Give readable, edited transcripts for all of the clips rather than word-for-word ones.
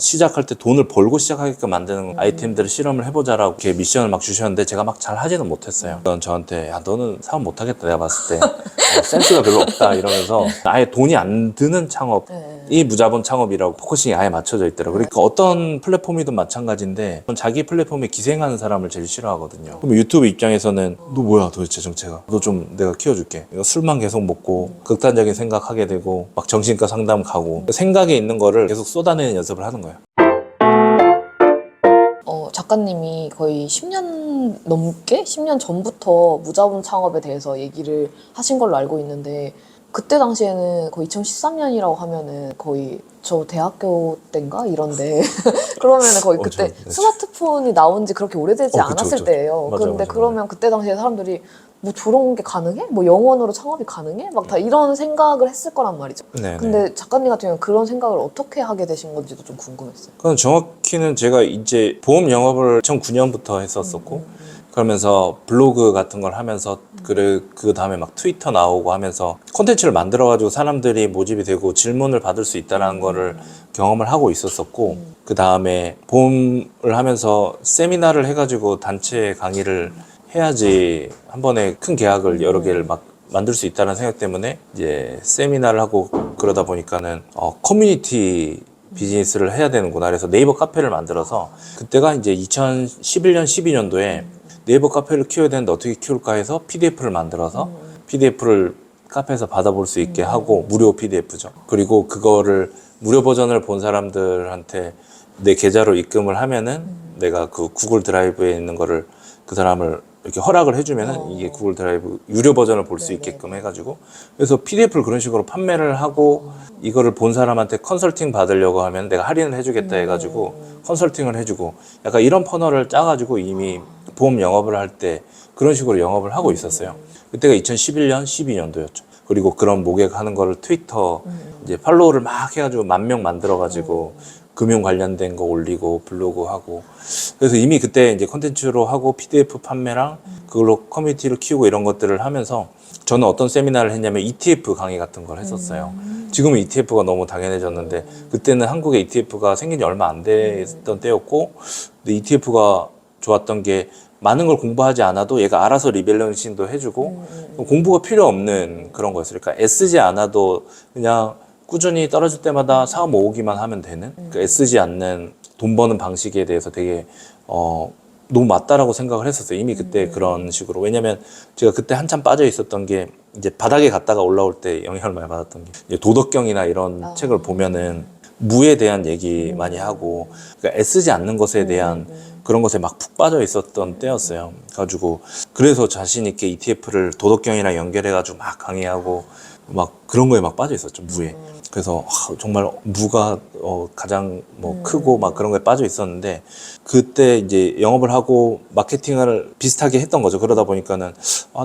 시작할 때 돈을 벌고 시작하게끔 만드는 아이템들을 실험을 해보자라고 이렇게 미션을 막 주셨는데 제가 막 잘 하지는 못했어요. 그건 저한테 야 너는 사업 못하겠다 내가 봤을 때 센스가 별로 없다 이러면서 아예 돈이 안 드는 창업이 무자본 창업이라고 포커싱이 아예 맞춰져 있더라고요. 그러니까 어떤 플랫폼이든 마찬가지인데 자기 플랫폼에 기생하는 사람을 제일 싫어하거든요. 그럼 유튜브 입장에서는 너 뭐야 도대체 정체가, 너 좀 내가 키워줄게. 술만 계속 먹고 극단적인 생각하게 되고 막 정신과 상담 가고 생각에 있는 거를 계속 쏟아내는 연습을 하는 거예요. 작가님이 거의 10년 넘게 10년 전부터 무자본 창업에 대해서 얘기를 하신 걸로 알고 있는데 그때 당시에는 거의 2013년이라고 하면은 거의 저 대학교 때인가 이런데 그러면은 거의 그때 스마트폰이 나온 지 그렇게 오래되지 않았을 때예요. 근데 그러면 그때 당시에 사람들이 뭐 저런 게 가능해? 뭐 영원으로 창업이 가능해? 막 다 이런 생각을 했을 거란 말이죠. 네네. 근데 작가님 같은 경우는 그런 생각을 어떻게 하게 되신 건지도 좀 궁금했어요. 그건 정확히는 제가 이제 보험 영업을 2009년부터 했었었고 그러면서 블로그 같은 걸 하면서 그 다음에 막 트위터 나오고 하면서 콘텐츠를 만들어 가지고 사람들이 모집이 되고 질문을 받을 수 있다는 거를 경험을 하고 있었었고 그 다음에 보험을 하면서 세미나를 해가지고 단체 강의를 해야지 한 번에 큰 계약을 여러 개를 막 만들 수 있다는 생각 때문에 이제 세미나를 하고 그러다 보니까는 커뮤니티 비즈니스를 해야 되는구나. 그래서 네이버 카페를 만들어서 그때가 이제 2011년, 12년도에 네이버 카페를 키워야 되는데 어떻게 키울까 해서 PDF를 만들어서 PDF를 카페에서 받아볼 수 있게 하고 무료 PDF죠. 그리고 그거를 무료 버전을 본 사람들한테 내 계좌로 입금을 하면은 내가 그 구글 드라이브에 있는 거를 그 사람을 이렇게 허락을 해주면은 이게 구글 드라이브 유료 버전을 볼 수 있게끔 해가지고 그래서 PDF를 그런 식으로 판매를 하고 이거를 본 사람한테 컨설팅 받으려고 하면 내가 할인을 해주겠다 해가지고 컨설팅을 해주고 약간 이런 퍼널을 짜가지고 이미 보험 영업을 할 때 그런 식으로 영업을 하고 있었어요. 그때가 2011년, 12년도였죠. 그리고 그런 모객하는 거를 트위터 이제 팔로우를 막 해가지고 10,000명 만들어가지고 금융 관련된 거 올리고 블로그 하고 그래서 이미 그때 이제 콘텐츠로 하고 PDF 판매랑 그걸로 커뮤니티를 키우고 이런 것들을 하면서 저는 어떤 세미나를 했냐면 ETF 강의 같은 걸 했었어요. 지금은 ETF가 너무 당연해졌는데 그때는 한국에 ETF가 생긴 지 얼마 안 됐던 때였고 근데 ETF가 좋았던 게 많은 걸 공부하지 않아도 얘가 알아서 리밸런싱도 해주고 공부가 필요 없는 그런 거였어요. 그러니까 애쓰지 않아도 그냥 꾸준히 떨어질 때마다 사업 모으기만 하면 되는 그러니까 애쓰지 않는 돈 버는 방식에 대해서 되게 너무 맞다라고 생각을 했었어요. 이미 그때 그런 식으로. 왜냐면 제가 그때 한참 빠져 있었던 게 이제 바닥에 갔다가 올라올 때 영향을 많이 받았던 게 이제 도덕경이나 이런 책을 보면은 무에 대한 얘기 많이 하고 그러니까 애쓰지 않는 것에 대한 그런 것에 막 푹 빠져 있었던 때였어요. 가지고 그래서 자신 있게 ETF를 도덕경이랑 연결해가지고 막 강의하고 막 그런 거에 막 빠져 있었죠. 무에. 그래서 정말 무가 가장 뭐 크고 막 그런 거에 빠져 있었는데 그때 이제 영업을 하고 마케팅을 비슷하게 했던 거죠. 그러다 보니까는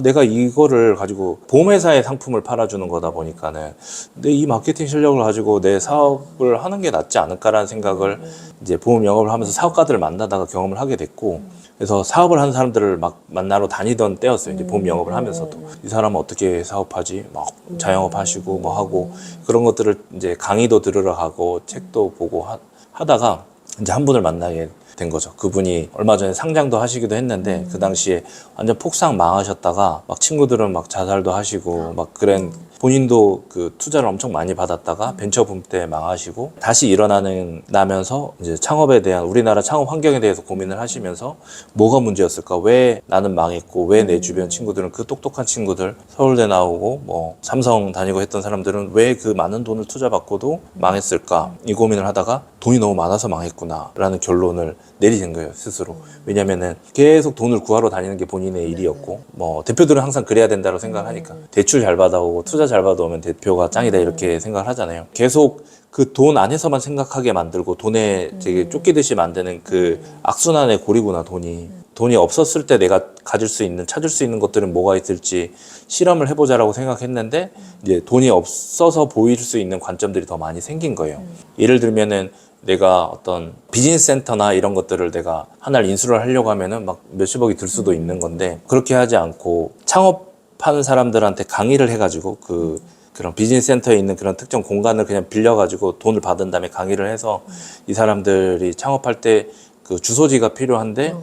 내가 이거를 가지고 보험회사의 상품을 팔아주는 거다 보니까는 내 이 마케팅 실력을 가지고 내 사업을 하는 게 낫지 않을까라는 생각을 이제 보험 영업을 하면서 사업가들을 만나다가 경험을 하게 됐고 그래서 사업을 하는 사람들을 막 만나러 다니던 때였어요. 이제 보험 영업을 하면서도 이 사람은 어떻게 사업하지? 막 자영업 하시고 뭐 하고 그런 것들을 이제 강의도 들으러 가고 책도 보고 하다가 이제 한 분을 만나게 된 거죠. 그분이 얼마 전에 상장도 하시기도 했는데 그 당시에 완전 폭삭 망하셨다가 막 친구들은 막 자살도 하시고 막 그런 본인도 그 투자를 엄청 많이 받았다가 벤처붐 때 망하시고 다시 일어나면서 이제 창업에 대한 우리나라 창업 환경에 대해서 고민을 하시면서 뭐가 문제였을까? 왜 나는 망했고 왜 내 주변 친구들은 그 똑똑한 친구들 서울대 나오고 뭐 삼성 다니고 했던 사람들은 왜 그 많은 돈을 투자받고도 망했을까? 이 고민을 하다가 돈이 너무 많아서 망했구나 라는 결론을 내리신 거예요 스스로. 왜냐면은 계속 돈을 구하러 다니는 게 본인의 일이었고 뭐 대표들은 항상 그래야 된다고 생각을 하니까 대출 잘 받아오고 투자 잘 받아오면 대표가 짱이다 이렇게 생각을 하잖아요. 계속 그 돈 안에서만 생각하게 만들고 돈에 되게 쫓기듯이 만드는 그 악순환의 고리구나 돈이 없었을 때 내가 가질 수 있는 찾을 수 있는 것들은 뭐가 있을지 실험을 해보자라고 생각했는데 이제 돈이 없어서 보일 수 있는 관점들이 더 많이 생긴 거예요. 예를 들면은 내가 어떤 비즈니스 센터나 이런 것들을 내가 하나를 인수를 하려고 하면은 막 몇십억이 들 수도 있는 건데 그렇게 하지 않고 창업하는 사람들한테 강의를 해가지고 그 그런 비즈니스 센터에 있는 그런 특정 공간을 그냥 빌려가지고 돈을 받은 다음에 강의를 해서 이 사람들이 창업할 때 그 주소지가 필요한데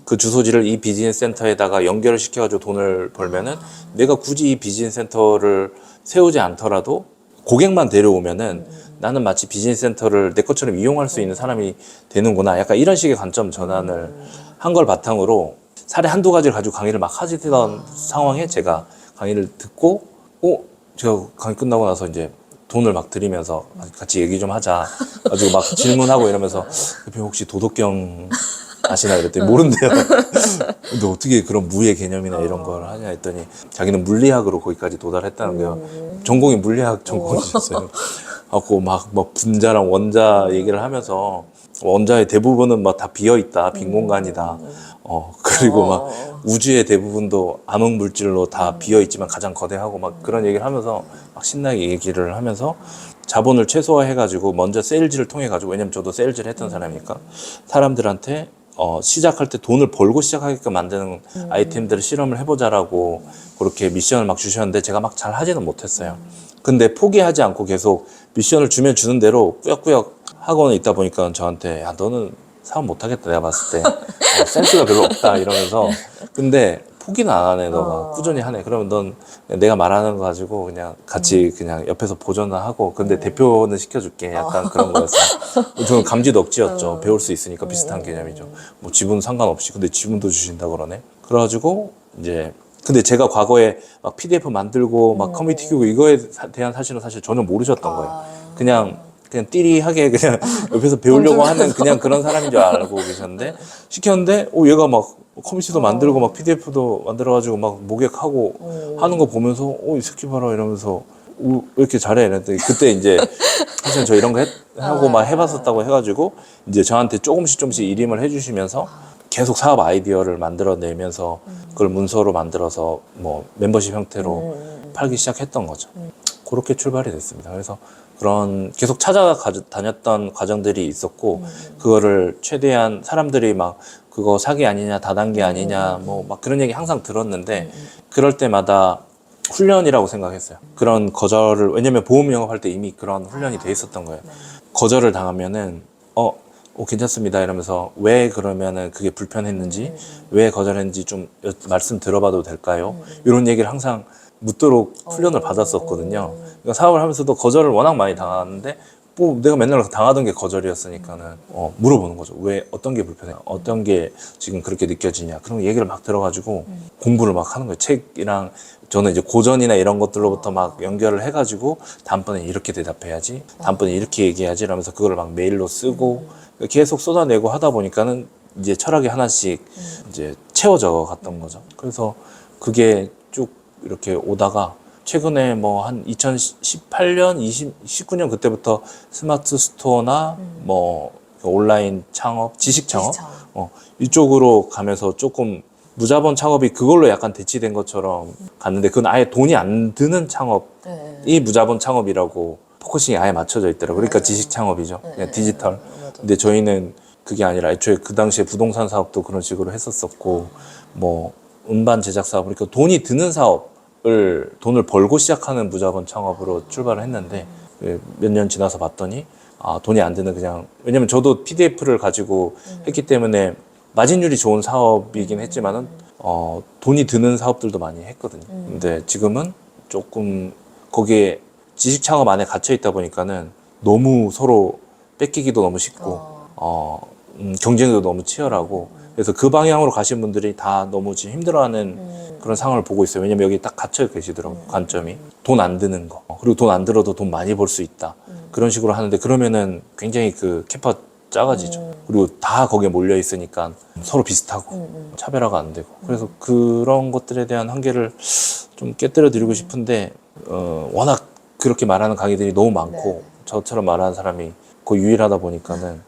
그 주소지를 이 비즈니스 센터에다가 연결을 시켜가지고 돈을 벌면은 내가 굳이 이 비즈니스 센터를 세우지 않더라도 고객만 데려오면은 나는 마치 비즈니스 센터를 내 것처럼 이용할 수 있는 사람이 되는구나. 약간 이런 식의 관점 전환을 한 걸 바탕으로 사례 한두 가지를 가지고 강의를 막 하시던 상황에 제가 강의를 듣고, 제가 강의 끝나고 나서 이제 돈을 막 드리면서 같이 얘기 좀 하자. 가지고 막 질문하고 이러면서 대표님 혹시 도덕경 아시나 그랬더니 모른대요. 근데 어떻게 그런 무의 개념이나 이런 걸 하냐 했더니 자기는 물리학으로 거기까지 도달했다는 거예요. 전공이 물리학 전공이셨어요. 하고 막 분자랑 원자 얘기를 하면서 원자의 대부분은 막 다 비어 있다, 빈 공간이다. 그리고 막 우주의 대부분도 암흑 물질로 다 비어 있지만 가장 거대하고 막 그런 얘기를 하면서 막 신나게 얘기를 하면서 자본을 최소화해가지고 먼저 세일즈를 통해가지고, 왜냐면 저도 세일즈를 했던 사람이니까 사람들한테 시작할 때 돈을 벌고 시작하게끔 만드는 아이템들을 실험을 해보자라고 그렇게 미션을 막 주셨는데 제가 막 잘 하지는 못했어요. 근데 포기하지 않고 계속 미션을 주면 주는 대로 꾸역꾸역 하고는 있다 보니까 저한테 야 너는 사업 못하겠다 내가 봤을 때 센스가 별로 없다 이러면서. 근데 포기는 안 하네 너가 꾸준히 하네. 그러면 넌 내가 말하는 거 가지고 그냥 같이 그냥 옆에서 보조는 하고 근데 대표는 시켜줄게 약간 그런 거였어요. 저는 감지도 억지였죠. 배울 수 있으니까 비슷한 개념이죠. 뭐 지분 상관없이. 근데 지분도 주신다 그러네. 그래가지고 이제 근데 제가 과거에 막 PDF 만들고 막 커뮤니티 키우고 이거에 대한 사실은 사실 전혀 모르셨던 거예요. 그냥 띠리하게 그냥 옆에서 배우려고 하는 그냥 그런 사람인 줄 알고 계셨는데 시켰는데 얘가 막 커뮤니티도 만들고 막 PDF도 만들어가지고 막 모객하고 하는 거 보면서 이 새끼 봐라 이러면서 왜 이렇게 잘해 이랬더니 그때 이제 사실 저 이런 거 하고 막 해봤었다고 해가지고 이제 저한테 조금씩 일임을 해주시면서 계속 사업 아이디어를 만들어내면서 그걸 문서로 만들어서 뭐 멤버십 형태로 팔기 시작했던 거죠. 그렇게 출발이 됐습니다. 그래서 그런 계속 찾아다녔던 과정들이 있었고 그거를 최대한 사람들이 막 그거 사기 아니냐 다단계 아니냐 뭐 막 그런 얘기 항상 들었는데 그럴 때마다 훈련이라고 생각했어요. 그런 거절을, 왜냐면 보험 영업할 때 이미 그런 훈련이 돼 있었던 거예요. 거절을 당하면은 괜찮습니다 이러면서 왜 그러면은 그게 불편했는지 왜 거절했는지 좀 말씀 들어봐도 될까요? 이런 얘기를 항상 묻도록 훈련을 받았었거든요. 그러니까 사업을 하면서도 거절을 워낙 많이 당하는데 뭐 내가 맨날 당하던 게 거절이었으니까는 물어보는 거죠. 왜 어떤 게 불편해? 어떤 게 지금 그렇게 느껴지냐? 그런 얘기를 막 들어가지고 공부를 막 하는 거예요. 책이랑 저는 이제 고전이나 이런 것들로부터 막 연결을 해가지고 다음번에 이렇게 대답해야지, 다음번에 이렇게 얘기해야지 이러면서 그걸 막 메일로 쓰고 계속 쏟아내고 하다 보니까는 이제 철학이 하나씩 이제 채워져 갔던 거죠. 그래서 그게 쭉 이렇게 오다가 최근에 뭐 한 2018년, 19년 그때부터 스마트 스토어나 뭐 온라인 창업, 지식 창업 이쪽으로 가면서 조금 무자본 창업이 그걸로 약간 대치된 것처럼 갔는데 그건 아예 돈이 안 드는 창업이 무자본 창업이라고 포커싱이 아예 맞춰져 있더라고요. 그러니까 지식 창업이죠. 그냥 디지털. 근데 저희는 그게 아니라 애초에 그 당시에 부동산 사업도 그런 식으로 했었었고 뭐 음반 제작 사업, 그러니까 돈이 드는 사업을 돈을 벌고 시작하는 무자본 창업으로 출발을 했는데 몇 년 지나서 봤더니 돈이 안 드는 그냥, 왜냐면 저도 PDF를 가지고 했기 때문에 마진율이 좋은 사업이긴 했지만은 돈이 드는 사업들도 많이 했거든요. 근데 지금은 조금 거기에 지식 창업 안에 갇혀 있다 보니까는 너무 서로 뺏기기도 너무 쉽고 경쟁도 너무 치열하고 그래서 그 방향으로 가신 분들이 다 너무 지금 힘들어하는 그런 상황을 보고 있어요. 왜냐면 여기 딱 갇혀 계시더라고요. 관점이 돈 안 드는 거, 그리고 돈 안 들어도 돈 많이 벌 수 있다 그런 식으로 하는데 그러면은 굉장히 그 캐파 작아지죠. 그리고 다 거기에 몰려 있으니까 서로 비슷하고 차별화가 안 되고 그래서 그런 것들에 대한 한계를 좀 깨뜨려 드리고 싶은데 워낙 그렇게 말하는 강의들이 너무 많고 저처럼 말하는 사람이 거의 유일하다 보니까는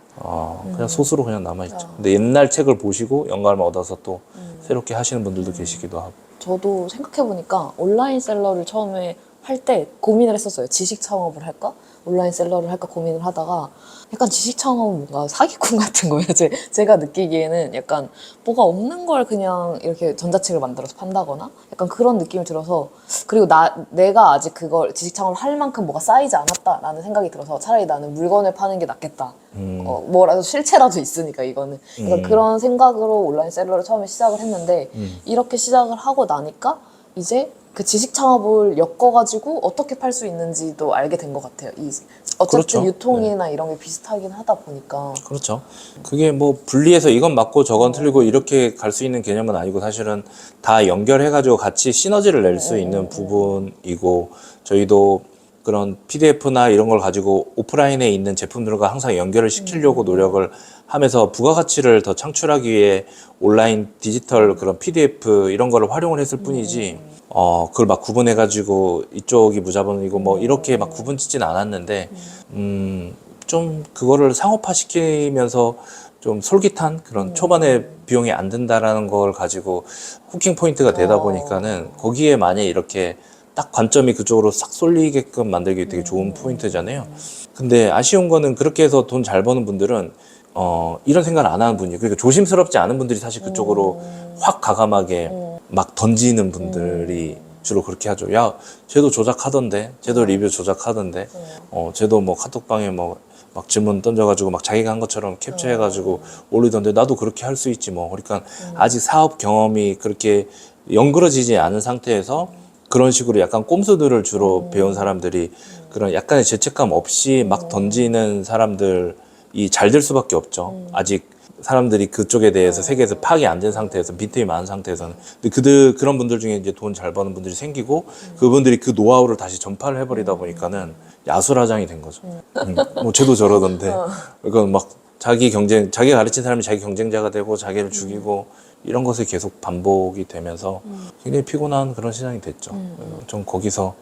그냥 소수로 그냥 남아있죠. 근데 옛날 책을 보시고 영감을 얻어서 또 새롭게 하시는 분들도 계시기도 하고. 저도 생각해보니까 온라인 셀러를 처음에 할 때 고민을 했었어요. 지식 창업을 할까? 온라인 셀러를 할까 고민을 하다가 약간 지식 창업은 뭔가 사기꾼 같은 거예요. 제가 느끼기에는 약간 뭐가 없는 걸 그냥 이렇게 전자책을 만들어서 판다거나 약간 그런 느낌이 들어서, 그리고 내가 아직 그걸 지식 창업을 할 만큼 뭐가 쌓이지 않았다라는 생각이 들어서 차라리 나는 물건을 파는 게 낫겠다. 뭐라도 실체라도 있으니까 이거는. 그러니까 그런 생각으로 온라인 셀러를 처음에 시작을 했는데 이렇게 시작을 하고 나니까 이제 그 지식 창업을 엮어가지고 어떻게 팔 수 있는지도 알게 된 것 같아요. 어쨌든 그렇죠. 유통이나 이런 게 비슷하긴 하다 보니까. 그렇죠. 그게 뭐 분리해서 이건 맞고 저건 틀리고 이렇게 갈 수 있는 개념은 아니고 사실은 다 연결해가지고 같이 시너지를 낼 수 있는 부분이고, 저희도 그런 PDF나 이런 걸 가지고 오프라인에 있는 제품들과 항상 연결을 시키려고 노력을 하면서 부가가치를 더 창출하기 위해 온라인 디지털 그런 PDF 이런 거를 활용을 했을 뿐이지, 그걸 막 구분해가지고 이쪽이 무자본이고 뭐 이렇게 막 구분 짓진 않았는데, 좀 그거를 상업화 시키면서 좀 솔깃한 그런 초반에 비용이 안 든다라는 걸 가지고 후킹 포인트가 되다 보니까는 거기에 만약에 이렇게 딱 관점이 그쪽으로 싹 쏠리게끔 만들기 되게 좋은 포인트잖아요. 근데 아쉬운 거는 그렇게 해서 돈 잘 버는 분들은 이런 생각을 안 하는 분이에요. 그러니까 조심스럽지 않은 분들이 사실 그쪽으로 확 가감하게 막 던지는 분들이 주로 그렇게 하죠. 야, 쟤도 조작하던데, 쟤도 리뷰 조작하던데, 쟤도 뭐 카톡방에 뭐 막 질문 던져가지고 막 자기가 한 것처럼 캡처해가지고 올리던데 나도 그렇게 할 수 있지 뭐. 그러니까 아직 사업 경험이 그렇게 연그러지지 않은 상태에서 그런 식으로 약간 꼼수들을 주로 배운 사람들이 그런 약간의 죄책감 없이 막 던지는 사람들이 잘 될 수밖에 없죠. 아직 사람들이 그쪽에 대해서 세계에서 파악이 안 된 상태에서 빈틈이 많은 상태에서는. 근데 그런 분들 중에 이제 돈 잘 버는 분들이 생기고 그분들이 그 노하우를 다시 전파를 해버리다 보니까는 야수라장이 된 거죠. 뭐 쟤도 저러던데. 그러니까 막 자기가 가르친 사람이 자기 경쟁자가 되고 자기를 죽이고 이런 것이 계속 반복이 되면서 굉장히 피곤한 그런 시장이 됐죠. 좀 거기서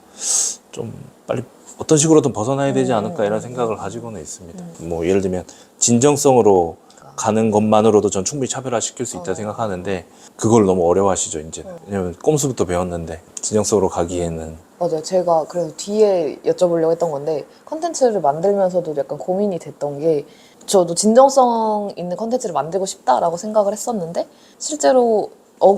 좀 빨리 어떤 식으로든 벗어나야 되지 않을까 이런 생각을 가지고는 있습니다. 뭐 예를 들면 진정성으로 가는 것만으로도 전 충분히 차별화시킬 수 있다 생각하는데 그걸 너무 어려워하시죠 이제. 왜냐면 꼼수부터 배웠는데 진정성으로 가기에는. 맞아요. 제가 그래서 뒤에 여쭤보려고 했던 건데, 컨텐츠를 만들면서도 약간 고민이 됐던 게, 저도 진정성 있는 컨텐츠를 만들고 싶다라고 생각을 했었는데 실제로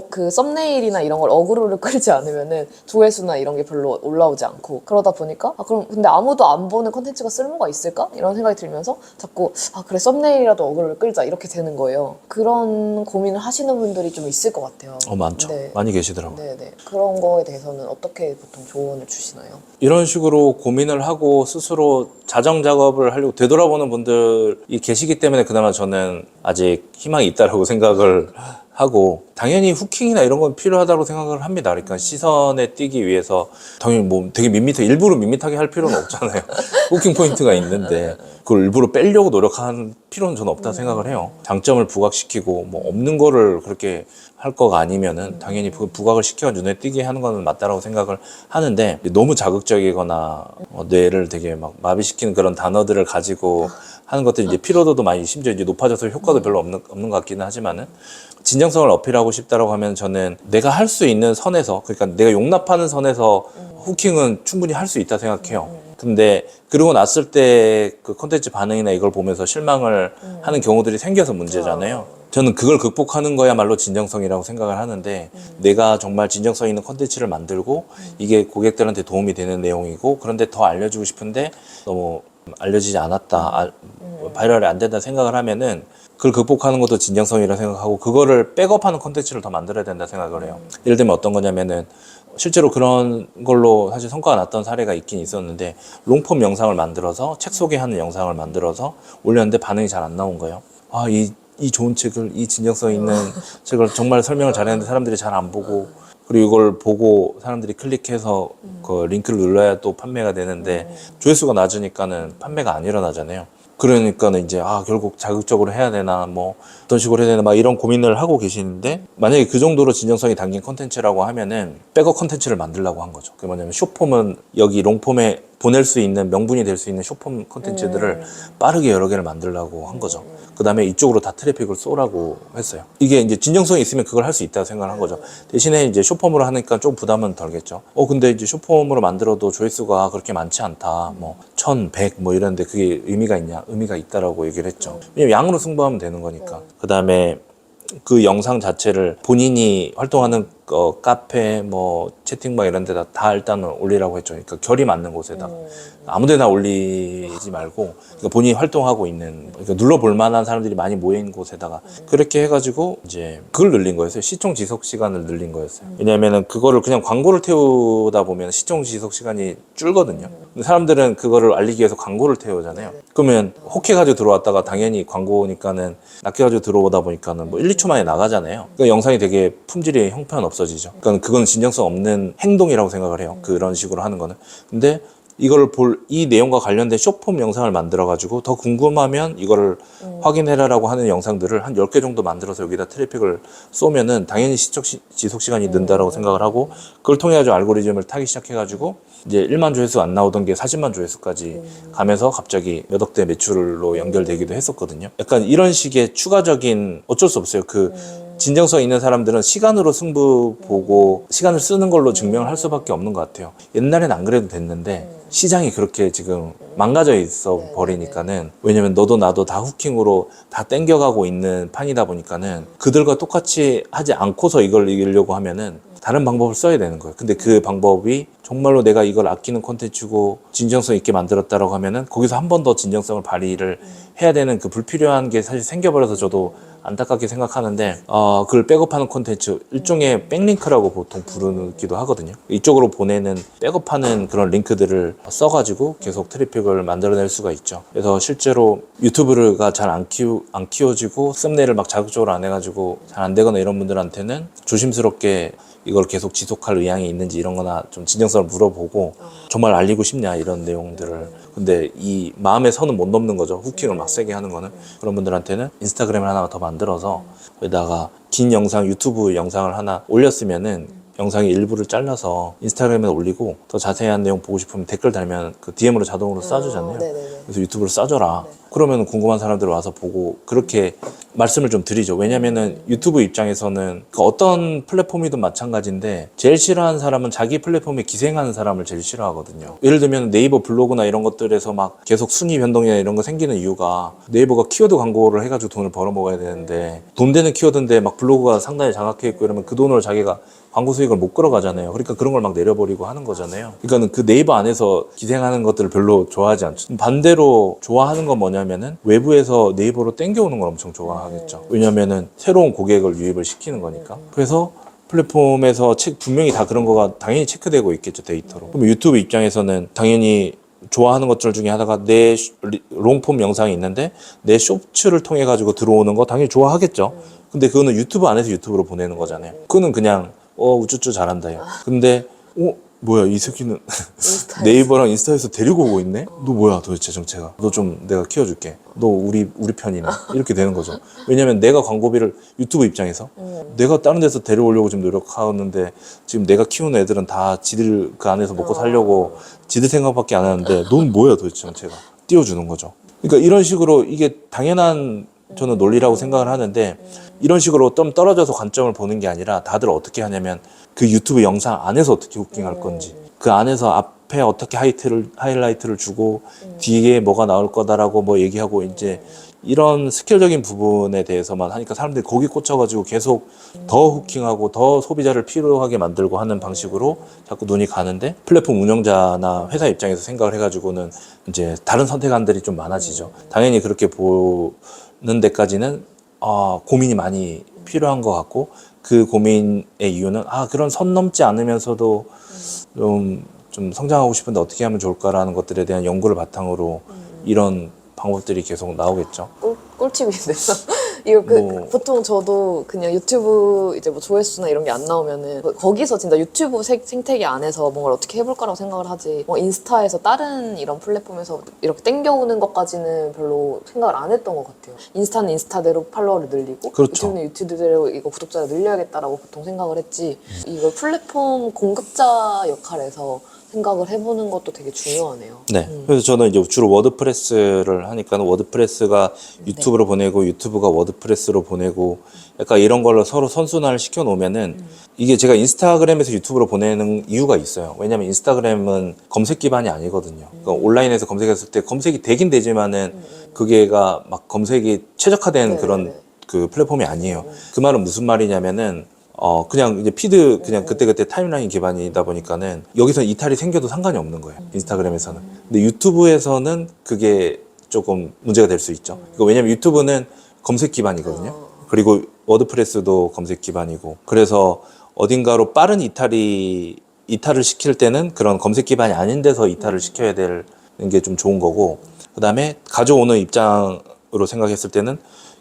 그 썸네일이나 이런 걸 어그로를 끌지 않으면은 조회수나 이런 게 별로 올라오지 않고, 그러다 보니까 그럼 근데 아무도 안 보는 컨텐츠가 쓸모가 있을까? 이런 생각이 들면서 자꾸 그래 썸네일이라도 어그로를 끌자 이렇게 되는 거예요. 그런 고민을 하시는 분들이 좀 있을 것 같아요. 많죠. 네. 많이 계시더라고요. 네네. 그런 거에 대해서는 어떻게 보통 조언을 주시나요? 이런 식으로 고민을 하고 스스로 자정 작업을 하려고 되돌아보는 분들이 계시기 때문에 그나마 저는 아직 희망이 있다라고 생각을 하고, 당연히 후킹이나 이런 건 필요하다고 생각을 합니다. 그러니까 시선에 띄기 위해서 당연히 뭐 되게 일부러 밋밋하게 할 필요는 없잖아요. 후킹 포인트가 있는데 그걸 일부러 빼려고 노력하는 필요는 저는 없다 생각을 해요. 장점을 부각시키고 뭐 없는 거를 그렇게 할 거가 아니면은 당연히 부각을 시켜 눈에 띄게 하는 거는 맞다라고 생각을 하는데, 너무 자극적이거나 뇌를 되게 막 마비시키는 그런 단어들을 가지고 하는 것들이 이제 피로도도 많이 심지어 이제 높아져서 효과도 별로 없는 것 같기는 하지만은, 진정성을 어필하고 싶다라고 하면 저는 내가 할 수 있는 선에서, 그러니까 내가 용납하는 선에서 후킹은 충분히 할 수 있다 생각해요. 근데 그러고 났을 때 그 콘텐츠 반응이나 이걸 보면서 실망을 하는 경우들이 생겨서 문제잖아요. 저는 그걸 극복하는 거야말로 진정성이라고 생각을 하는데, 내가 정말 진정성 있는 콘텐츠를 만들고 이게 고객들한테 도움이 되는 내용이고 그런데 더 알려주고 싶은데 너무 알려지지 않았다, 바이럴이 안 된다 생각을 하면은 그걸 극복하는 것도 진정성이라 생각하고 그거를 백업하는 콘텐츠를 더 만들어야 된다 생각을 해요. 예를 들면 어떤 거냐면은 실제로 그런 걸로 사실 성과가 났던 사례가 있긴 있었는데, 롱폼 영상을 만들어서 책 소개하는 영상을 만들어서 올렸는데 반응이 잘 안 나온 거예요. 이 좋은 책을, 이 진정성 있는 책을 정말 설명을 잘했는데 사람들이 잘 안 보고, 그리고 이걸 보고 사람들이 클릭해서 그 링크를 눌러야 또 판매가 되는데 조회수가 낮으니까는 판매가 안 일어나잖아요. 그러니까는 이제 결국 자극적으로 해야 되나 뭐 어떤 식으로 해야 되나 막 이런 고민을 하고 계시는데, 만약에 그 정도로 진정성이 담긴 컨텐츠라고 하면은 백업 컨텐츠를 만들려고 한 거죠. 그게 뭐냐면 숏폼은 여기 롱폼에 보낼 수 있는 명분이 될 수 있는 숏폼 컨텐츠들을 빠르게 여러 개를 만들려고 한 거죠. 그 다음에 이쪽으로 다 트래픽을 쏘라고 했어요. 이게 이제 진정성이 있으면 그걸 할 수 있다고 생각을 한 거죠. 대신에 이제 숏폼으로 하니까 좀 부담은 덜겠죠. 근데 이제 숏폼으로 만들어도 조회수가 그렇게 많지 않다. 뭐 1000, 100 뭐 이런데 그게 의미가 있냐? 의미가 있다라고 얘기를 했죠. 왜냐면 양으로 승부하면 되는 거니까. 그 다음에 그 영상 자체를 본인이 활동하는 카페, 뭐 채팅방 이런 데다 다 일단은 올리라고 했죠. 그러니까 결이 맞는 곳에다가 아무데나 올리지 말고 그러니까 본인이 활동하고 있는 그러니까 눌러볼 만한 사람들이 많이 모인 곳에다가 그렇게 해가지고 이제 그걸 늘린 거였어요. 시청 지속 시간을 늘린 거였어요. 왜냐하면은 그거를 그냥 광고를 태우다 보면 시청 지속 시간이 줄거든요. 근데 사람들은 그거를 알리기 위해서 광고를 태우잖아요. 그러면 혹해가지고 들어왔다가 당연히 광고니까는 낚여가지고 들어오다 보니까는 뭐 1, 2초 만에 나가잖아요. 그러니까 영상이 되게 품질이 형편없어지죠. 그러니까 그건 진정성 없는 행동이라고 생각을 해요. 그런 식으로 하는 거는. 근데 이걸 이 내용과 관련된 쇼폼 영상을 만들어가지고 더 궁금하면 이거를 확인해라라고 하는 영상들을 한 10개 정도 만들어서 여기다 트래픽을 쏘면은 당연히 지속 시간이 는다라고 생각을 하고 그걸 통해 가지고 알고리즘을 타기 시작해가지고 이제 1만 조회수 안 나오던 게 40만 조회수까지 가면서 갑자기 몇 억대 매출로 연결되기도 했었거든요. 약간 이런 식의 추가적인 어쩔 수 없어요. 진정성 있는 사람들은 시간으로 승부 보고 시간을 쓰는 걸로 증명을 할 수밖에 없는 것 같아요. 옛날엔 안 그래도 됐는데 시장이 그렇게 지금 망가져 있어 버리니까는 왜냐면 너도 나도 다 후킹으로 다 땡겨가고 있는 판이다 보니까는 그들과 똑같이 하지 않고서 이걸 이기려고 하면은 다른 방법을 써야 되는 거예요. 근데 그 방법이 정말로 내가 이걸 아끼는 콘텐츠고 진정성 있게 만들었다라고 하면은 거기서 한 번 더 진정성을 발휘를 해야 되는 그 불필요한 게 사실 생겨버려서 저도 안타깝게 생각하는데 그걸 백업하는 콘텐츠 일종의 백링크라고 보통 부르기도 하거든요. 이쪽으로 보내는 백업하는 그런 링크들을 써가지고 계속 트래픽을 만들어낼 수가 있죠. 그래서 실제로 유튜브가 잘 안 키워지고 썸네일을 막 자극적으로 안 해가지고 잘 안 되거나 이런 분들한테는 조심스럽게 이걸 계속 지속할 의향이 있는지 이런 거나 좀 진정성을 물어보고 정말 알리고 싶냐 이런 내용들을 근데 이 마음의 선은 못 넘는 거죠. 후킹을 막 세게 하는 거는 그런 분들한테는 인스타그램을 하나 더 만들어서 거기다가 긴 영상 유튜브 영상을 하나 올렸으면은 영상의 일부를 잘라서 인스타그램에 올리고 더 자세한 내용 보고 싶으면 댓글 달면 그 DM으로 자동으로 쏴주잖아요. 그래서 유튜브를 쏴줘라. 그러면 궁금한 사람들 와서 보고 그렇게 말씀을 좀 드리죠. 왜냐면은 유튜브 입장에서는 그 어떤 플랫폼이든 마찬가지인데 제일 싫어하는 사람은 자기 플랫폼에 기생하는 사람을 제일 싫어하거든요. 예를 들면 네이버 블로그나 이런 것들에서 막 계속 순위 변동이나 이런 거 생기는 이유가 네이버가 키워드 광고를 해가지고 돈을 벌어 먹어야 되는데 돈 되는 키워드인데 막 블로그가 상당히 장악해 있고 이러면 그 돈을 자기가 광고 수익을 못 끌어가잖아요. 그러니까 그런 걸 막 내려버리고 하는 거잖아요. 그러니까는 그 네이버 안에서 기생하는 것들을 별로 좋아하지 않죠. 반대로 좋아하는 건 뭐냐면은 외부에서 네이버로 땡겨오는 걸 엄청 좋아하겠죠. 왜냐면은 새로운 고객을 유입을 시키는 거니까. 그래서 플랫폼에서 분명히 다 그런 거가 당연히 체크되고 있겠죠, 데이터로. 그럼 유튜브 입장에서는 당연히 좋아하는 것들 중에 하나가 내 롱폼 영상이 있는데 내 쇼츠를 통해 가지고 들어오는 거 당연히 좋아하겠죠. 근데 그거는 유튜브 안에서 유튜브로 보내는 거잖아요. 그거는 그냥 우쭈쭈 잘한다 요 근데 뭐야 이 새끼는 네이버랑 인스타에서 데리고 오고 있네? 너 뭐야 도대체 정체가? 너 좀 내가 키워줄게. 너 우리 편이네. 이렇게 되는 거죠. 왜냐면 내가 광고비를 유튜브 입장에서 내가 다른 데서 데려오려고 지금 노력하는데 지금 내가 키우는 애들은 다 지들 그 안에서 먹고 살려고 지들 생각밖에 안 하는데 넌 뭐야 도대체 정체가? 띄워주는 거죠. 그러니까 이런 식으로 이게 당연한 저는 논리라고 생각을 하는데 이런 식으로 좀 떨어져서 관점을 보는 게 아니라 다들 어떻게 하냐면 그 유튜브 영상 안에서 어떻게 후킹할 건지 그 안에서 앞에 어떻게 하이라이트를 주고 뒤에 뭐가 나올 거다라고 뭐 얘기하고 이제 이런 스킬적인 부분에 대해서만 하니까 사람들이 거기 꽂혀가지고 계속 더 후킹하고 더 소비자를 필요하게 만들고 하는 방식으로 자꾸 눈이 가는데 플랫폼 운영자나 회사 입장에서 생각을 해가지고는 이제 다른 선택안들이 좀 많아지죠. 당연히 그렇게 보는 데까지는 고민이 많이 필요한 것 같고 그 고민의 이유는 그런 선 넘지 않으면서도 좀 성장하고 싶은데 어떻게 하면 좋을까라는 것들에 대한 연구를 바탕으로 이런 방법들이 계속 나오겠죠. 꿀팁인데요. 이거 보통 저도 그냥 유튜브 이제 뭐 조회수나 이런 게 안 나오면은 거기서 진짜 유튜브 생태계 안에서 뭔가를 어떻게 해볼까라고 생각을 하지 뭐 인스타에서 다른 이런 플랫폼에서 이렇게 땡겨오는 것까지는 별로 생각을 안 했던 것 같아요. 인스타는 인스타대로 팔로워를 늘리고 그렇죠. 유튜브는 유튜브대로 이거 구독자를 늘려야겠다라고 보통 생각을 했지 이걸 플랫폼 공급자 역할에서 생각을 해보는 것도 되게 중요하네요. 네. 그래서 저는 이제 주로 워드프레스를 하니까 워드프레스가 유튜브로 보내고 유튜브가 워드프레스로 보내고 약간 이런 걸로 서로 선순환을 시켜 놓으면은 이게 제가 인스타그램에서 유튜브로 보내는 이유가 있어요. 왜냐면 인스타그램은 검색 기반이 아니거든요. 그러니까 온라인에서 검색했을 때 검색이 되긴 되지만은 그게가 막 검색이 최적화된 네네네. 그런 그 플랫폼이 아니에요. 그 말은 무슨 말이냐면은 그냥 이제 피드 그냥 그때그때 타임라인 기반이다 보니까는 여기서 이탈이 생겨도 상관이 없는 거예요. 인스타그램에서는. 근데 유튜브에서는 그게 조금 문제가 될 수 있죠. 그러니까 왜냐면 유튜브는 검색 기반이거든요. 그리고 워드프레스도 검색 기반이고. 그래서 어딘가로 빠른 이탈을 시킬 때는 그런 검색 기반이 아닌 데서 이탈을 시켜야 되는 게 좀 좋은 거고. 그다음에 가져오는 입장으로 생각했을 때는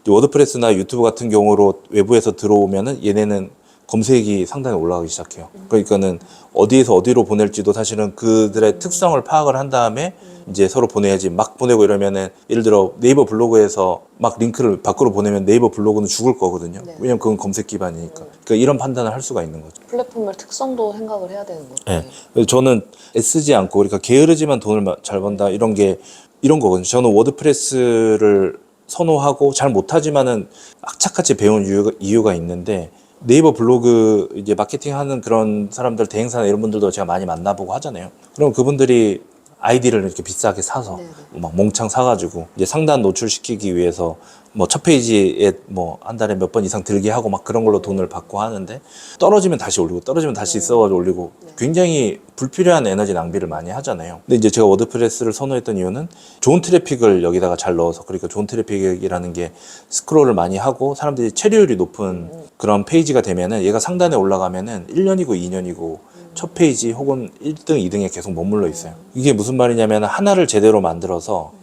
워드프레스나 유튜브 같은 경우로 외부에서 들어오면은 얘네는 검색이 상당히 올라가기 시작해요. 그러니까는 어디에서 어디로 보낼지도 사실은 그들의 특성을 파악을 한 다음에 이제 서로 보내야지. 막 보내고 이러면은 예를 들어 네이버 블로그에서 막 링크를 밖으로 보내면 네이버 블로그는 죽을 거거든요. 네. 왜냐면 그건 검색 기반이니까. 그러니까 이런 판단을 할 수가 있는 거죠. 플랫폼의 특성도 생각을 해야 되는 거죠. 네. 그래서 저는 애쓰지 않고 그러니까 게으르지만 돈을 잘 번다 이런 게 이런 거거든요. 저는 워드프레스를 선호하고 잘 못하지만은 악착같이 배운 이유가 있는데 네이버 블로그 이제 마케팅하는 그런 사람들 대행사나 이런 분들도 제가 많이 만나보고 하잖아요. 그럼 그분들이 아이디를 이렇게 비싸게 사서 네네. 막 몽창 사가지고 이제 상단 노출시키기 위해서 뭐 첫 페이지에 뭐 한 달에 몇 번 이상 들게 하고 막 그런 걸로 돈을 받고 하는데 떨어지면 다시 올리고 떨어지면 다시 써가지고 올리고 굉장히 불필요한 에너지 낭비를 많이 하잖아요. 근데 이제 제가 워드프레스를 선호했던 이유는 좋은 트래픽을 여기다가 잘 넣어서 그러니까 좋은 트래픽이라는 게 스크롤을 많이 하고 사람들이 체류율이 높은 그런 페이지가 되면은 얘가 상단에 올라가면은 1년이고 2년이고 첫 페이지 혹은 1등, 2등에 계속 머물러 있어요. 이게 무슨 말이냐면 하나를 제대로 만들어서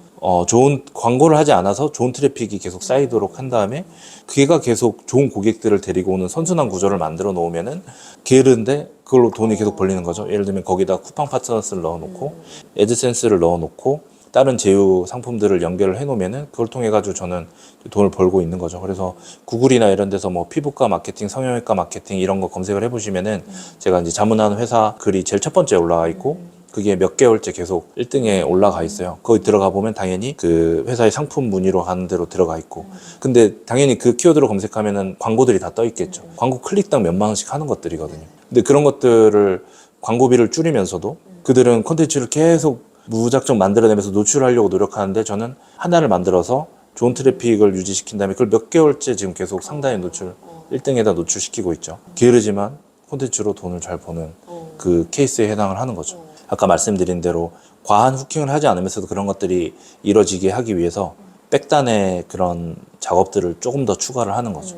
좋은 광고를 하지 않아서 좋은 트래픽이 계속 쌓이도록 한 다음에 그게가 계속 좋은 고객들을 데리고 오는 선순환 구조를 만들어 놓으면은 게으른데 그걸로 돈이 계속 벌리는 거죠. 예를 들면 거기다 쿠팡 파트너스를 넣어놓고 애드센스를 넣어놓고 다른 제휴 상품들을 연결을 해놓으면은 그걸 통해 가지고 저는 돈을 벌고 있는 거죠. 그래서 구글이나 이런 데서 뭐 피부과 마케팅, 성형외과 마케팅 이런 거 검색을 해보시면은 제가 이제 자문하는 회사 글이 제일 첫 번째 올라와 있고 그게 몇 개월째 계속 1등에 올라가 있어요. 거기 들어가 보면 당연히 그 회사의 상품 문의로 가는 대로 들어가 있고 근데 당연히 그 키워드로 검색하면은 광고들이 다 떠 있겠죠. 광고 클릭당 몇만 원씩 하는 것들이거든요. 근데 그런 것들을 광고비를 줄이면서도 그들은 콘텐츠를 계속 무작정 만들어내면서 노출하려고 노력하는데 저는 하나를 만들어서 좋은 트래픽을 유지시킨 다음에 그걸 몇 개월째 지금 계속 상단에 노출 1등에다 노출시키고 있죠. 게으르지만 콘텐츠로 돈을 잘 버는 그 케이스에 해당을 하는 거죠. 아까 말씀드린 대로 과한 후킹을 하지 않으면서도 그런 것들이 이루어지게 하기 위해서 백단의 그런 작업들을 조금 더 추가를 하는 거죠.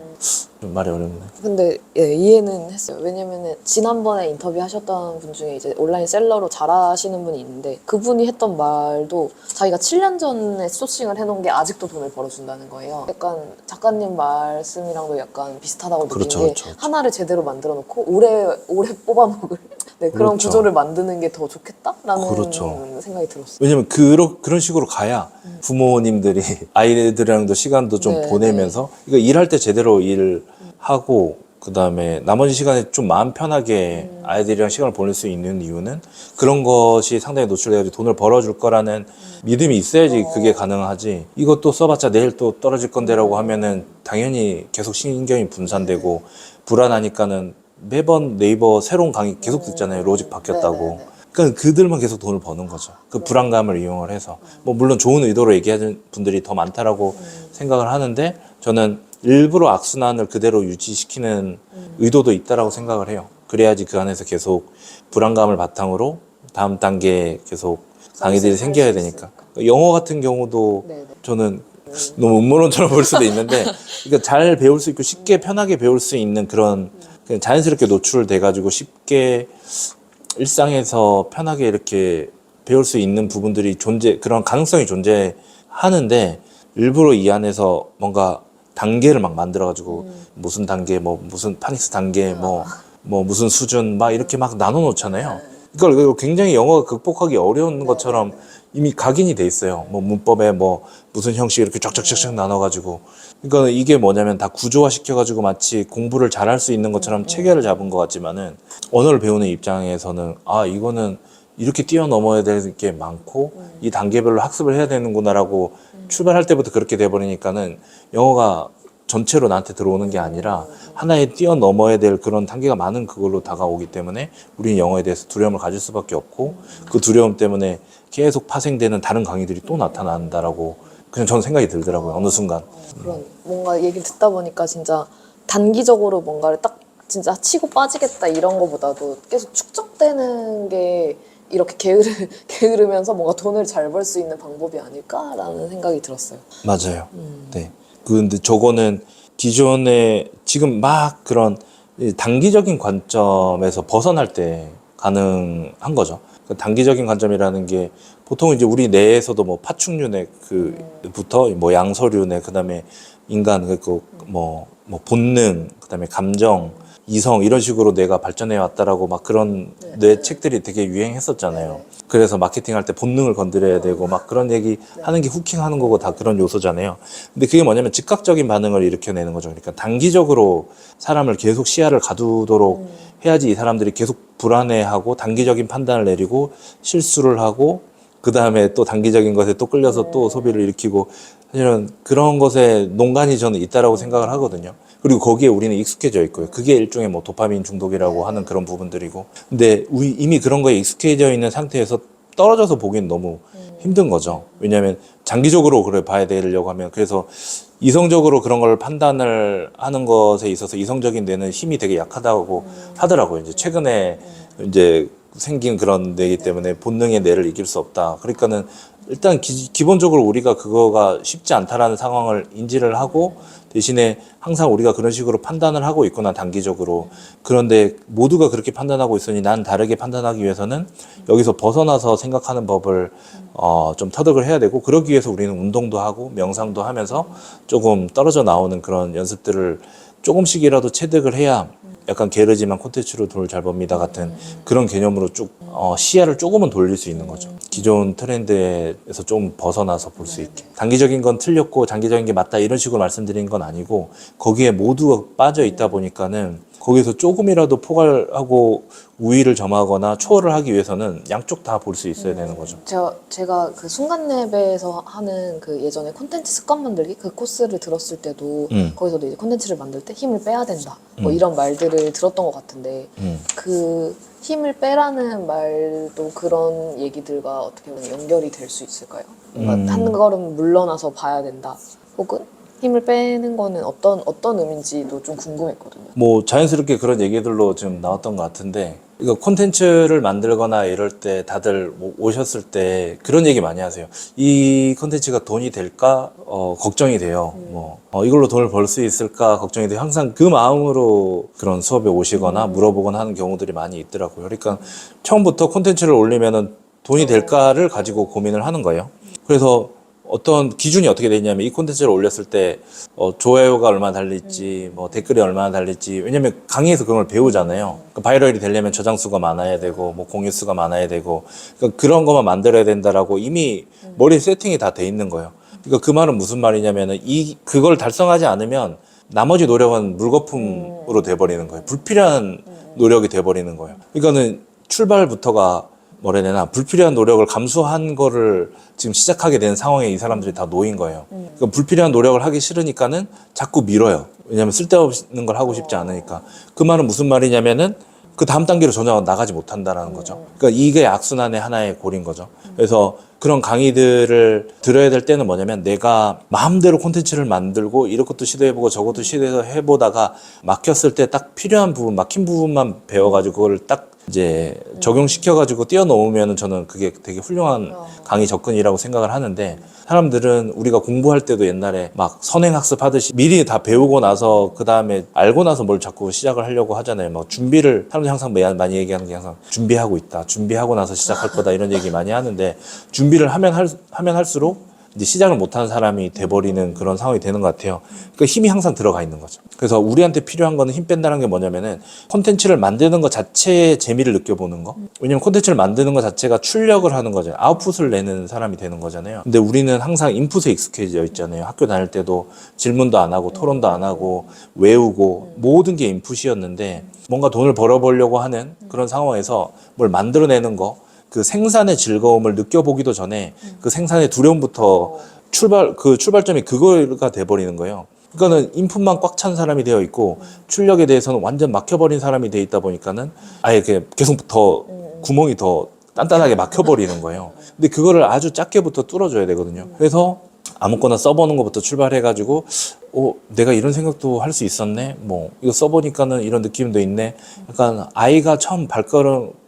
좀 말이 어렵네. 근데 예, 이해는 했어요. 왜냐면은 지난번에 인터뷰 하셨던 분 중에 이제 온라인 셀러로 잘하시는 분이 있는데 그분이 했던 말도 자기가 7년 전에 소싱을 해놓은 게 아직도 돈을 벌어준다는 거예요. 약간 작가님 말씀이랑도 약간 비슷하다고 느낀 그렇죠, 게 그렇죠, 그렇죠. 하나를 제대로 만들어 놓고 오래 뽑아먹을 네, 그런 그렇죠. 구조를 만드는 게 더 좋겠다라는 그렇죠. 생각이 들었어요. 왜냐면 그런 식으로 가야 부모님들이 아이들이랑도 시간도 좀 네, 보내면서 이거 일할 때 제대로 일하고 그다음에 나머지 시간에 좀 마음 편하게 아이들이랑 시간을 보낼 수 있는 이유는 그런 것이 상당히 노출돼가지고 돈을 벌어줄 거라는 믿음이 있어야지 그게 가능하지. 이것도 써봤자 내일 또 떨어질 건데라고 하면은 당연히 계속 신경이 분산되고 불안하니까는 매번 네이버 새로운 강의 계속 듣잖아요. 로직 바뀌었다고. 네네네. 그러니까 그들만 계속 돈을 버는 거죠. 그 불안감을 이용을 해서. 뭐 물론 좋은 의도로 얘기하는 분들이 더 많다라고 생각을 하는데 저는 일부러 악순환을 그대로 유지시키는 의도도 있다라고 생각을 해요. 그래야지 그 안에서 계속 불안감을 바탕으로 다음 단계에 계속 강의들이 생겨야 되니까. 영어 같은 경우도 네네. 저는 너무 음모론처럼 볼 수도 있는데 그러니까 잘 배울 수 있고 쉽게 편하게 배울 수 있는 그런 그냥 자연스럽게 노출돼 가지고 쉽게 일상에서 편하게 이렇게 배울 수 있는 부분들이 그런 가능성이 존재하는데 일부러 이 안에서 뭔가 단계를 막 만들어가지고 무슨 단계, 뭐 무슨 파닉스 단계, 뭐 무슨 수준 막 이렇게 막 나눠 놓잖아요. 그걸 굉장히 영어가 극복하기 어려운 것처럼 이미 각인이 돼 있어요. 뭐 문법에 뭐 무슨 형식 이렇게 쫙쫙쫙쫙 나눠가지고. 그러니까 이게 뭐냐면 다 구조화 시켜가지고 마치 공부를 잘할 수 있는 것처럼 체계를 잡은 것 같지만은 언어를 배우는 입장에서는 아 이거는 이렇게 뛰어넘어야 될 게 많고 이 단계별로 학습을 해야 되는구나라고 출발할 때부터 그렇게 돼버리니까는 영어가 전체로 나한테 들어오는 게 아니라 하나에 뛰어넘어야 될 그런 단계가 많은 그걸로 다가오기 때문에 우리는 영어에 대해서 두려움을 가질 수밖에 없고 그 두려움 때문에 계속 파생되는 다른 강의들이 또 나타난다라고 그냥 저는 생각이 들더라고요. 어느 순간. 그런 뭔가 얘기 듣다 보니까 진짜 단기적으로 뭔가를 딱 진짜 치고 빠지겠다 이런 거보다도 계속 축적되는 게 이렇게 게으르면서 뭔가 돈을 잘 벌 수 있는 방법이 아닐까라는 생각이 들었어요. 맞아요. 네. 근데 저거는 기존에 지금 막 그런 단기적인 관점에서 벗어날 때 가능한 거죠. 그 단기적인 관점이라는 게 보통 이제 우리 뇌에서도 뭐 파충류뇌 그부터 뭐 양서류뇌 그다음에 인간 뭐 본능 그다음에 감정 이성 이런 식으로 뇌가 발전해 왔다라고 막 그런 뇌 책들이 되게 유행했었잖아요. 그래서 마케팅 할 때 본능을 건드려야 되고 막 그런 얘기 하는 게 후킹하는 거고 다 그런 요소잖아요. 근데 그게 뭐냐면 즉각적인 반응을 일으켜내는 거죠. 그러니까 단기적으로 사람을 계속 시야를 가두도록 해야지 이 사람들이 계속 불안해하고 단기적인 판단을 내리고 실수를 하고 그 다음에 또 단기적인 것에 또 끌려서 또 소비를 일으키고 사실은 그런 것에 농간이 저는 있다라고 생각을 하거든요. 그리고 거기에 우리는 익숙해져 있고요. 그게 일종의 뭐 도파민 중독이라고 하는 그런 부분들이고. 근데 이미 그런 거에 익숙해져 있는 상태에서 떨어져서 보기엔 너무 힘든 거죠. 왜냐하면 장기적으로 그래 봐야 되려고 하면 그래서 이성적으로 그런 걸 판단을 하는 것에 있어서 이성적인 뇌는 힘이 되게 약하다고 하더라고요. 이제 최근에 이제 생긴 그런 뇌이기 때문에 본능의 뇌를 이길 수 없다. 그러니까는 일단 기본적으로 우리가 그거가 쉽지 않다라는 상황을 인지를 하고 대신에 항상 우리가 그런 식으로 판단을 하고 있구나 단기적으로. 그런데 모두가 그렇게 판단하고 있으니 난 다르게 판단하기 위해서는 여기서 벗어나서 생각하는 법을 좀 터득을 해야 되고 그러기 위해서 우리는 운동도 하고 명상도 하면서 조금 떨어져 나오는 그런 연습들을 조금씩이라도 체득을 해야 약간 게으르지만 콘텐츠로 돈을 잘 법니다 같은 그런 개념으로 쭉 시야를 조금은 돌릴 수 있는 거죠. 기존 트렌드에서 좀 벗어나서 볼 수 있게. 단기적인 건 틀렸고 장기적인 게 맞다 이런 식으로 말씀드린 건 아니고 거기에 모두가 빠져 있다 보니까는 거기서 조금이라도 포괄하고 우위를 점하거나 초월을 하기 위해서는 양쪽 다 볼 수 있어야 되는 거죠. 제가 그 순간랩에서 하는 그 예전에 콘텐츠 습관 만들기 그 코스를 들었을 때도 거기서도 이제 콘텐츠를 만들 때 힘을 빼야 된다 뭐 이런 말들을 들었던 것 같은데 그 힘을 빼라는 말도 그런 얘기들과 어떻게 보면 연결이 될 수 있을까요? 뭔가 한 걸음 물러나서 봐야 된다 혹은 힘을 빼는 거는 어떤 의미인지도 좀 궁금했거든요. 뭐 자연스럽게 그런 얘기들로 지금 나왔던 것 같은데 이거 콘텐츠를 만들거나 이럴 때 다들 뭐 오셨을 때 그런 얘기 많이 하세요. 이 콘텐츠가 돈이 될까 걱정이 돼요. 뭐 이걸로 돈을 벌 수 있을까 걱정이 돼요. 항상 그 마음으로 그런 수업에 오시거나 물어보거나 하는 경우들이 많이 있더라고요. 그러니까 처음부터 콘텐츠를 올리면은 돈이 될까를 가지고 고민을 하는 거예요. 그래서 어떤 기준이 어떻게 되냐면 이 콘텐츠를 올렸을 때 좋아요가 얼마나 달릴지 뭐 댓글이 얼마나 달릴지 왜냐면 강의에서 그런 걸 배우잖아요. 그러니까 바이럴이 되려면 저장수가 많아야 되고 뭐 공유수가 많아야 되고 그러니까 그런 것만 만들어야 된다라고 이미 머리에 세팅이 다 돼 있는 거예요. 그러니까 그 말은 무슨 말이냐면은 그걸 달성하지 않으면 나머지 노력은 물거품으로 돼버리는 거예요. 불필요한 노력이 돼버리는 거예요. 그러니까는 출발부터가 뭐라 해야 되나 불필요한 노력을 감수한 거를 지금 시작하게 되는 상황에 이 사람들이 다 놓인 거예요. 그러니까 불필요한 노력을 하기 싫으니까는 자꾸 미뤄요. 왜냐하면 쓸데없는 걸 하고 싶지 않으니까. 그 말은 무슨 말이냐면은 그 다음 단계로 전혀 나가지 못한다는 거죠. 그러니까 이게 악순환의 하나의 골인 거죠. 그래서 그런 강의들을 들어야 될 때는 뭐냐면 내가 마음대로 콘텐츠를 만들고 이것도 시도해보고 저것도 시도해보다가 막혔을 때 딱 필요한 부분, 막힌 부분만 배워가지고 그걸 딱 이제 적용시켜가지고 뛰어넘으면 저는 그게 되게 훌륭한 강의 접근이라고 생각을 하는데 사람들은 우리가 공부할 때도 옛날에 막 선행학습 하듯이 미리 다 배우고 나서 그 다음에 알고 나서 뭘 자꾸 시작을 하려고 하잖아요. 막 준비를 사람들이 항상 많이 얘기하는 게 항상 준비하고 있다. 준비하고 나서 시작할 거다 이런 얘기 많이 하는데 준비를 하면 할수록 이제 시작을 못하는 사람이 돼버리는 그런 상황이 되는 것 같아요. 그러니까 힘이 항상 들어가 있는 거죠. 그래서 우리한테 필요한 거는 힘 뺀다는 게 뭐냐면은 콘텐츠를 만드는 것 자체의 재미를 느껴보는 거. 왜냐면 콘텐츠를 만드는 것 자체가 출력을 하는 거잖아요. 아웃풋을 내는 사람이 되는 거잖아요. 근데 우리는 항상 인풋에 익숙해져 있잖아요. 학교 다닐 때도 질문도 안 하고 토론도 안 하고 외우고 모든 게 인풋이었는데 뭔가 돈을 벌어보려고 하는 그런 상황에서 뭘 만들어내는 거 그 생산의 즐거움을 느껴보기도 전에 그 생산의 두려움부터 출발점이 그거가 돼버리는 거예요. 그러니까는 인풋만 꽉 찬 사람이 되어 있고 출력에 대해서는 완전 막혀버린 사람이 돼 있다 보니까는 아예 계속 더 구멍이 더 단단하게 막혀버리는 거예요. 근데 그거를 아주 작게부터 뚫어줘야 되거든요. 그래서 아무거나 써보는 것부터 출발해가지고 내가 이런 생각도 할 수 있었네. 뭐 이거 써보니까는 이런 느낌도 있네. 약간 아이가 처음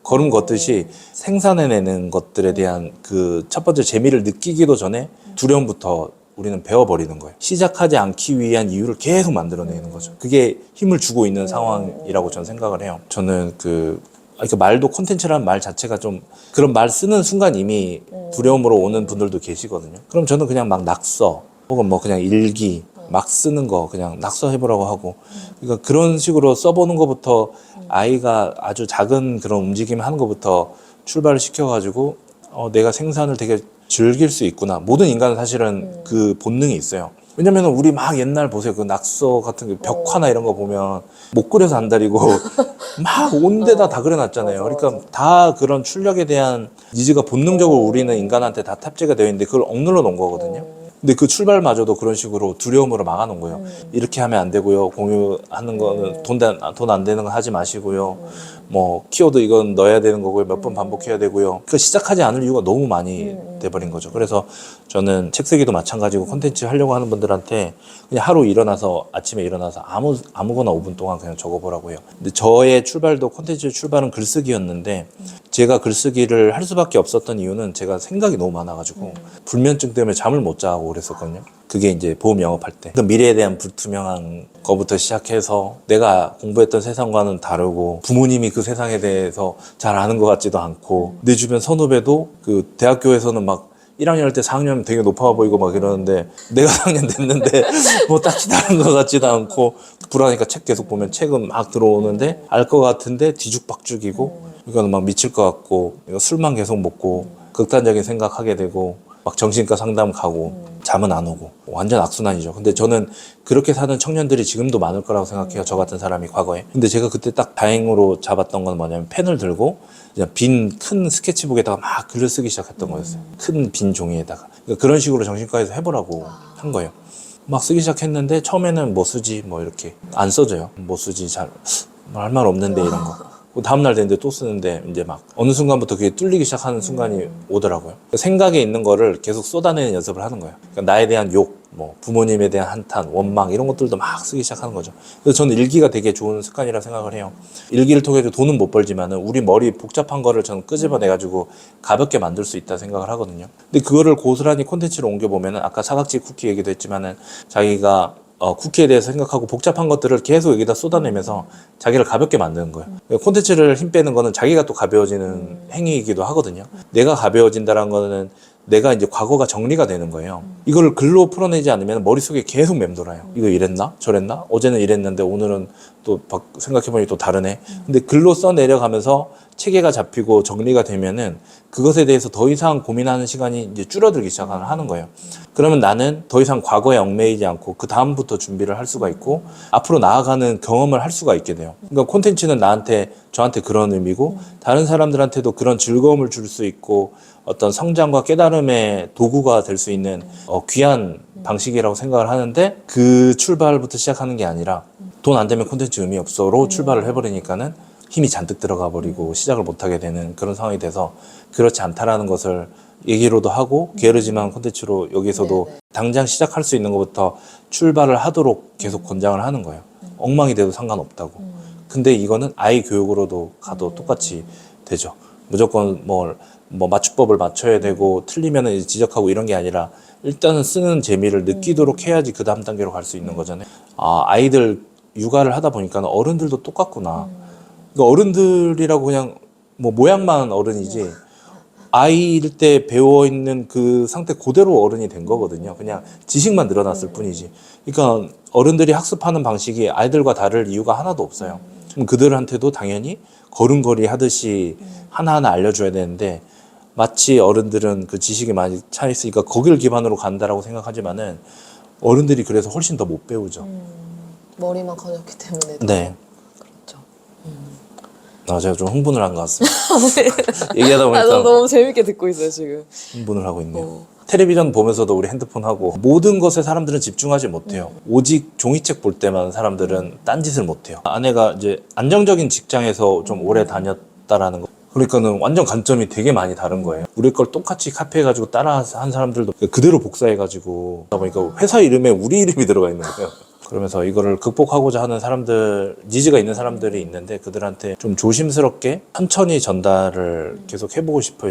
걸음 걷듯이 생산해내는 것들에 대한 그 첫 번째 재미를 느끼기도 전에 두려움부터 우리는 배워버리는 거예요. 시작하지 않기 위한 이유를 계속 만들어내는 거죠. 그게 힘을 주고 있는 상황이라고 저는 생각을 해요. 저는 그러니까 말도 콘텐츠라는 말 자체가 좀 그런 말 쓰는 순간 이미 두려움으로 오는 분들도 계시거든요. 그럼 저는 그냥 막 낙서 혹은 뭐 그냥 일기 막 쓰는 거 그냥 낙서해보라고 하고 그러니까 그런 식으로 써보는 것부터 아이가 아주 작은 그런 움직임 하는 것부터 출발을 시켜가지고 내가 생산을 되게 즐길 수 있구나. 모든 인간은 사실은 그 본능이 있어요. 왜냐면 우리 막 옛날 보세요. 그 낙서 같은 게 벽화나 이런 거 보면 못 그려서 안달이고 막 온 데다 다 그려놨잖아요. 그러니까 다 그런 출력에 대한 니즈가 본능적으로 우리는 인간한테 다 탑재가 되어 있는데 그걸 억눌러 놓은 거거든요. 근데 그 출발마저도 그런 식으로 두려움으로 막아놓은 거예요. 이렇게 하면 안 되고요. 공유하는 거는 돈 안 되는 거 하지 마시고요. 뭐 키워드 이건 넣어야 되는 거고요. 몇 번 반복해야 되고요. 그 시작하지 않을 이유가 너무 많이 돼버린 거죠. 그래서 저는 책 쓰기도 마찬가지고 콘텐츠 하려고 하는 분들한테 그냥 하루 일어나서 아침에 일어나서 아무거나 5분 동안 그냥 적어보라고 해요. 근데 저의 출발도 콘텐츠 출발은 글쓰기였는데 제가 글쓰기를 할 수밖에 없었던 이유는 제가 생각이 너무 많아가지고 불면증 때문에 잠을 못 자고 그랬었거든요. 그게 이제 보험 영업할 때. 그 미래에 대한 불투명한 거부터 시작해서 내가 공부했던 세상과는 다르고 부모님이 그 세상에 대해서 잘 아는 것 같지도 않고 내 주변 선후배도 그 대학교에서는 막 1학년 할 때 4학년 되게 높아 보이고 막 이러는데 내가 4학년 됐는데 뭐 딱히 다른 것 같지도 않고 불안하니까 책 계속 보면 책은 막 들어오는데 알 것 같은데 뒤죽박죽이고 이거는 막 미칠 것 같고 이거 술만 계속 먹고 극단적인 생각하게 되고 막 정신과 상담 가고 잠은 안 오고 완전 악순환이죠. 근데 저는 그렇게 사는 청년들이 지금도 많을 거라고 생각해요. 저 같은 사람이 과거에. 근데 제가 그때 딱 다행으로 잡았던 건 뭐냐면 펜을 들고 그냥 빈 큰 스케치북에다가 막 글을 쓰기 시작했던 거였어요. 큰 빈 종이에다가. 그러니까 그런 식으로 정신과에서 해보라고 한 거예요. 막 쓰기 시작했는데 처음에는 뭐 쓰지 뭐 이렇게 안 써져요. 뭐 쓰지 잘 할 말 없는데 이런 거. 다음날 됐는데 또 쓰는데 이제 막 어느 순간부터 그게 뚫리기 시작하는 순간이 오더라고요. 생각에 있는 거를 계속 쏟아내는 연습을 하는 거예요. 그러니까 나에 대한 욕, 뭐 부모님에 대한 한탄, 원망 이런 것들도 막 쓰기 시작하는 거죠. 그래서 저는 일기가 되게 좋은 습관이라 생각을 해요. 일기를 통해서 돈은 못 벌지만은 우리 머리 복잡한 거를 저는 끄집어내가지고 가볍게 만들 수 있다 생각을 하거든요. 근데 그거를 고스란히 콘텐츠로 옮겨보면은 아까 사각지 쿠키 얘기도 했지만은 자기가 쿠키에 대해서 생각하고 복잡한 것들을 계속 여기다 쏟아내면서 자기를 가볍게 만드는 거예요. 콘텐츠를 힘 빼는 거는 자기가 또 가벼워지는 행위이기도 하거든요. 내가 가벼워진다는 거는 내가 이제 과거가 정리가 되는 거예요. 이걸 글로 풀어내지 않으면 머릿속에 계속 맴돌아요. 이거 이랬나? 저랬나? 어제는 이랬는데 오늘은 또 생각해보니 또 다르네. 근데 글로 써내려가면서 체계가 잡히고 정리가 되면은 그것에 대해서 더 이상 고민하는 시간이 이제 줄어들기 시작하는 거예요. 그러면 나는 더 이상 과거에 얽매이지 않고 그 다음부터 준비를 할 수가 있고 앞으로 나아가는 경험을 할 수가 있게 돼요. 그러니까 콘텐츠는 저한테 그런 의미고 다른 사람들한테도 그런 즐거움을 줄 수 있고 어떤 성장과 깨달음의 도구가 될 수 있는 귀한 방식이라고 생각을 하는데 그 출발부터 시작하는 게 아니라 돈 안 되면 콘텐츠 의미 없어로 출발을 해버리니까는 힘이 잔뜩 들어가 버리고 시작을 못하게 되는 그런 상황이 돼서 그렇지 않다라는 것을 얘기로도 하고 게으르지만 콘텐츠로 여기서도 당장 시작할 수 있는 것부터 출발을 하도록 계속 권장을 하는 거예요. 엉망이 돼도 상관없다고. 근데 이거는 아이 교육으로도 가도 똑같이 되죠. 무조건 뭐 맞춤법을 맞춰야 되고 틀리면은 지적하고 이런 게 아니라 일단은 쓰는 재미를 느끼도록 해야지 그 다음 단계로 갈 수 있는 거잖아요. 아이들 육아를 하다 보니까 어른들도 똑같구나. 그러니까 어른들이라고 그냥 뭐 모양만 어른이지 아이일 때 배워 있는 그 상태 그대로 어른이 된 거거든요. 그냥 지식만 늘어났을 뿐이지. 그러니까 어른들이 학습하는 방식이 아이들과 다를 이유가 하나도 없어요. 그럼 그들한테도 당연히 걸음걸이 하듯이 하나하나 알려줘야 되는데 마치 어른들은 그 지식이 많이 차 있으니까 거기를 기반으로 간다라고 생각하지만은 어른들이 그래서 훨씬 더 못 배우죠. 머리만 커졌기 때문에. 네. 그렇죠. 제가 좀 흥분을 한 것 같습니다. 얘기하다 보니까 너무 재밌게 듣고 있어요 지금. 흥분을 하고 있네요. 텔레비전 보면서도 우리 핸드폰 하고 모든 것에 사람들은 집중하지 못해요. 오직 종이책 볼 때만 사람들은 딴짓을 못해요. 아내가 이제 안정적인 직장에서 좀 오래 다녔다라는 거. 그러니까는 완전 관점이 되게 많이 다른 거예요. 우리 걸 똑같이 카피해가지고 따라 한 사람들도 그대로 복사해가지고 그러다 보니까 회사 이름에 우리 이름이 들어가 있는 거예요. 그러면서 이거를 극복하고자 하는 사람들, 니즈가 있는 사람들이 있는데 그들한테 좀 조심스럽게 천천히 전달을 계속 해보고 싶어요.